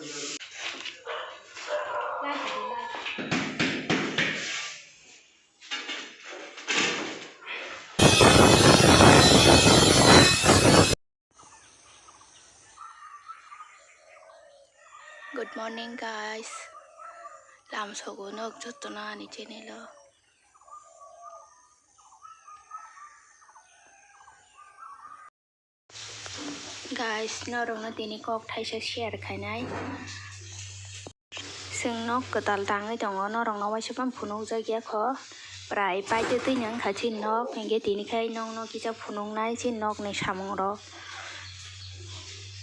Good morning guys. Làm số của nước chút tụi nó đi trên này lo. Guys, nó rong nó tini kok thay sẽ share khai này. Sừng nó cứ tal tang ấy trong nó rong nó quay chụp bấm phun nông ra kia khó. Brai pai tới tới những khai chín nó, cái cái tini khai nó kia chụp phun nông này chín nó này sắm rồi.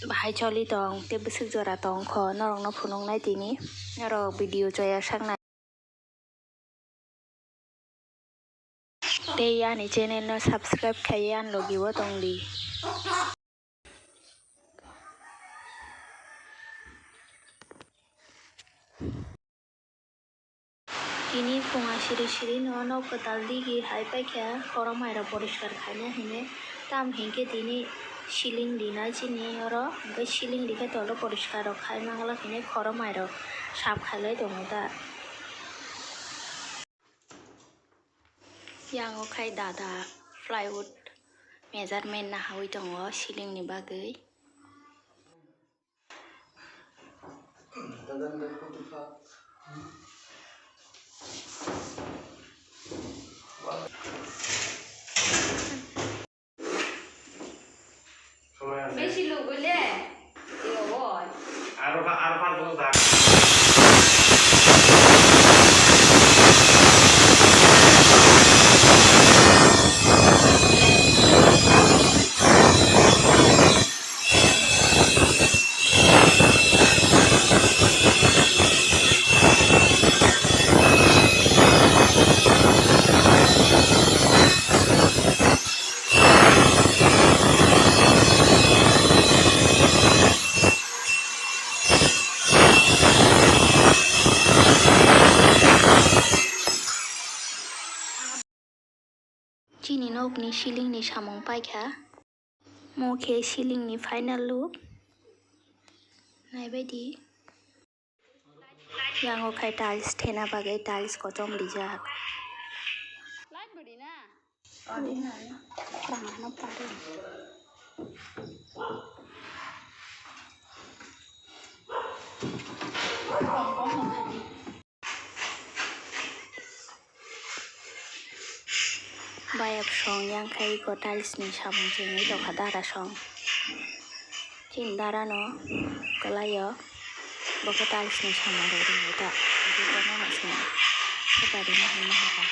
Bahai choli tong, te besuk jora tong khó nó rong nó phun nông này tini. Nó rồi video cho ya sang này. Đây anh channel nó subscribe khai anh logi wo tong đi. Kini punga shiri no kotal digi hai pai kya khoro maira porishkar khane hine tam hinke tini siling dina chini oro ga siling dike tolo porishkar khai mangala hine khoro maira sap khalai dongoda yango khai dada plywood measurement na hawi dongo siling ni bagai Messi lu boleh, iya boy. Arfan tu tak. Chini nok ni ceiling ni samong pai kha mo khe ceiling ni final look nai baidi yango khai tiles thena bagai tiles ko chom rijak light bodi na adi na prang na pare Bayap song yang khai ko tiles ni samong jengi to khadara song cindara no kalayo boko tiles ni samong ro ni ta di kono na sen sepadi na hin ha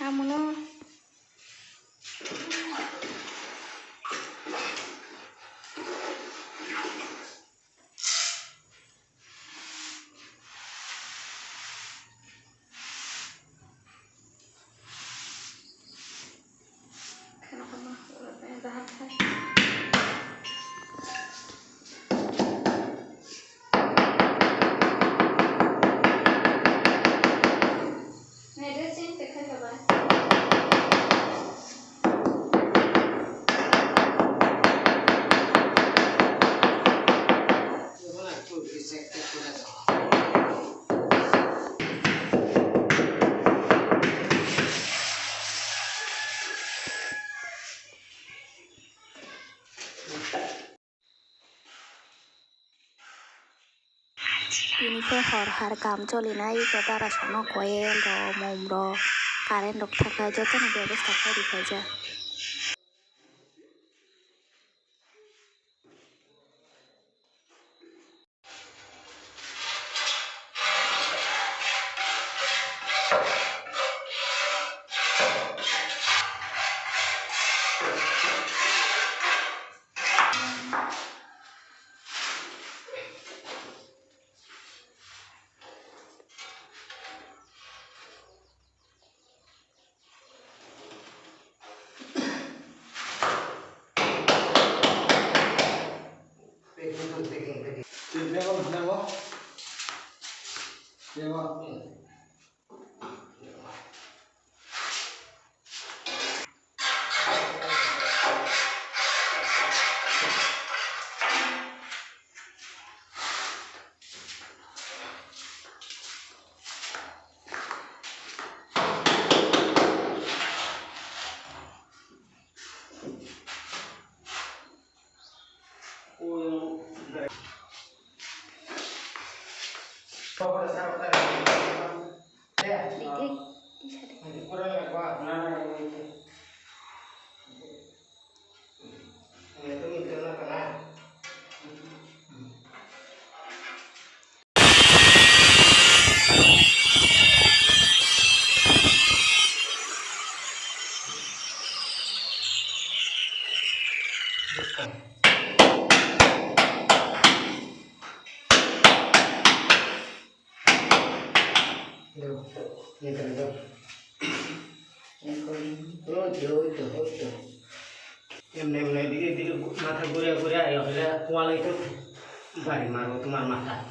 Amono Beनिफ्राय हर काम चलिनाय तारासनो coil mom current थाखाय जतोनि व्यवस्था खालामखायो। Mata gurya-gurya ya, kuala itu bari maru tumar mata.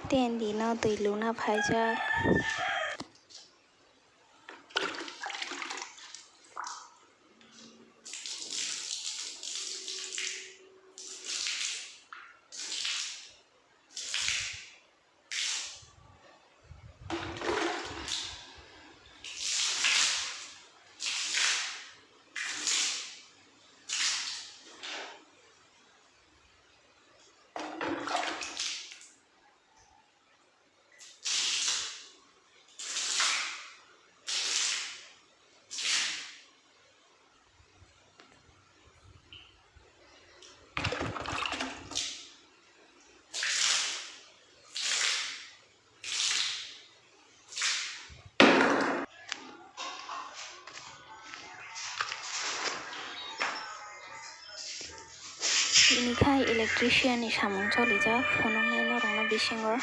Ten dino tui luna phaijak. Beनिखाय electrician ni samung cholijak phonongnai norokno bisingo.